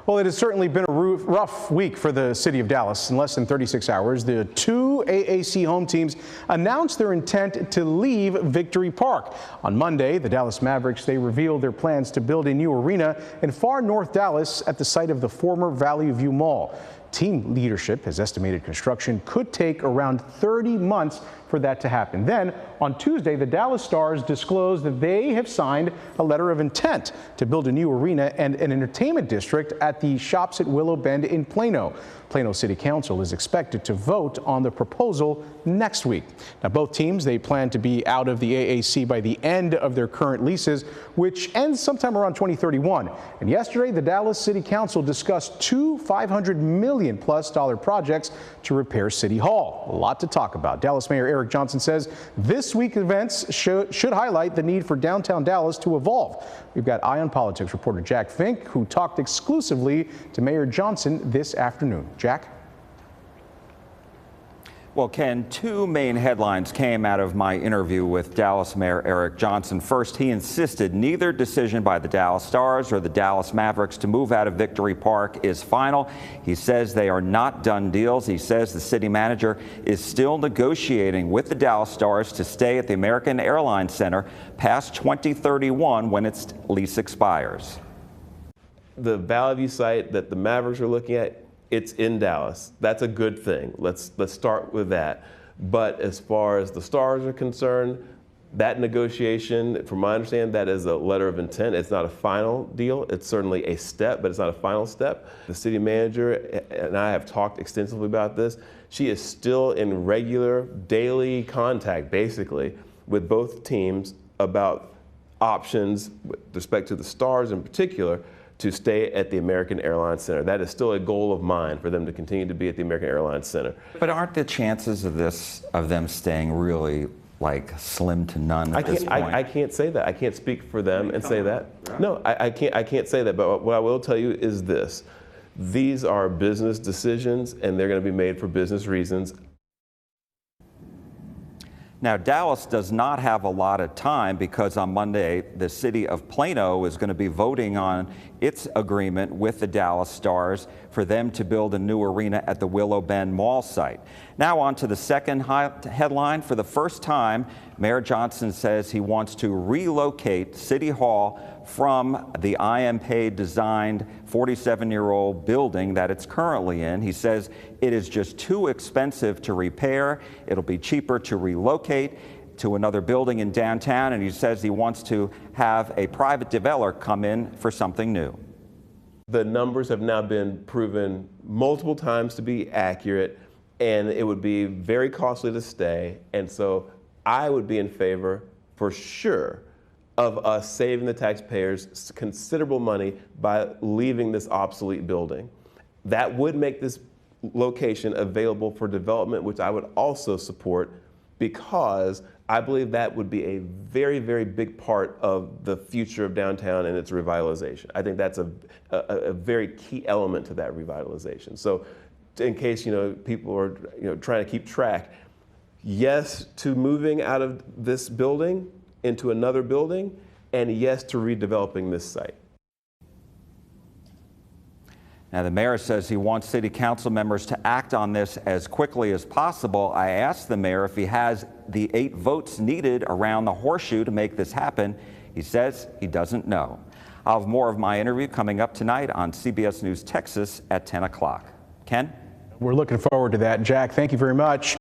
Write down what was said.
Well, it has certainly been a rough week for the city of Dallas. In less than 36 hours, the two AAC home teams announced their intent to leave Victory Park. On Monday, the Dallas Mavericks, they revealed their plans to build a new arena in far North Dallas at the site of the former Valley View Mall. Team leadership has estimated construction could take around 30 months for that to happen. Then, on Tuesday, the Dallas Stars disclosed that they have signed a letter of intent to build a new arena and an entertainment district at the Shops at Willow Bend in Plano. Plano City Council is expected to vote on the proposal next week. Now, both teams, they plan to be out of the AAC by the end of their current leases, which ends sometime around 2031. And yesterday, the Dallas City Council discussed two $500 million+ projects to repair City Hall. A lot to talk about. Dallas Mayor Eric Johnson says this week's events should highlight the need for downtown Dallas to evolve. We've got Eye on Politics reporter Jack Fink, who talked exclusively to Mayor Johnson this afternoon. Jack? Well, Ken, two main headlines came out of my interview with Dallas Mayor Eric Johnson. First, he insisted neither decision by the Dallas Stars or the Dallas Mavericks to move out of Victory Park is final. He says they are not done deals. He says the city manager is still negotiating with the Dallas Stars to stay at the American Airlines Center past 2031 when its lease expires. The Valley View site that the Mavericks are looking at, it's in Dallas. That's a good thing. Let's start with that. But as far as the Stars are concerned, that negotiation, from my understanding, that is a letter of intent. It's not a final deal. It's certainly a step, but it's not a final step. The city manager and I have talked extensively about this. She is still in regular daily contact, basically, with both teams about options with respect to the Stars in particular, to stay at the American Airlines Center. That is still a goal of mine, for them to continue to be at the American Airlines Center. But aren't the chances of them staying really like slim to none at this point? I can't say that. I can't speak for them and say that. No, I can't say that. But what I will tell you is this: these are business decisions, and they're going to be made for business reasons. Now, Dallas does not have a lot of time because on Monday, the city of Plano is going to be voting on its agreement with the Dallas Stars for them to build a new arena at the Willow Bend Mall site. Now on to the second headline. For the first time, Mayor Johnson says he wants to relocate City Hall from the IMP designed 47-year-old building that it's currently in. He says it is just too expensive to repair. It'll be cheaper to relocate to another building in downtown, and he says he wants to have a private developer come in for something new. The numbers have now been proven multiple times to be accurate, and it would be very costly to stay. And so I would be in favor, for sure, of us saving the taxpayers considerable money by leaving this obsolete building. That would make this location available for development, which I would also support, because I believe that would be a very, very big part of the future of downtown and its revitalization. I think that's a very key element to that revitalization. So in case people are trying to keep track, yes to moving out of this building into another building, and yes to redeveloping this site. Now, the mayor says he wants city council members to act on this as quickly as possible. I asked the mayor if he has the 8 votes needed around the horseshoe to make this happen. He says he doesn't know. I'll have more of my interview coming up tonight on CBS News Texas at 10 o'clock. Ken? We're looking forward to that. Jack, thank you very much.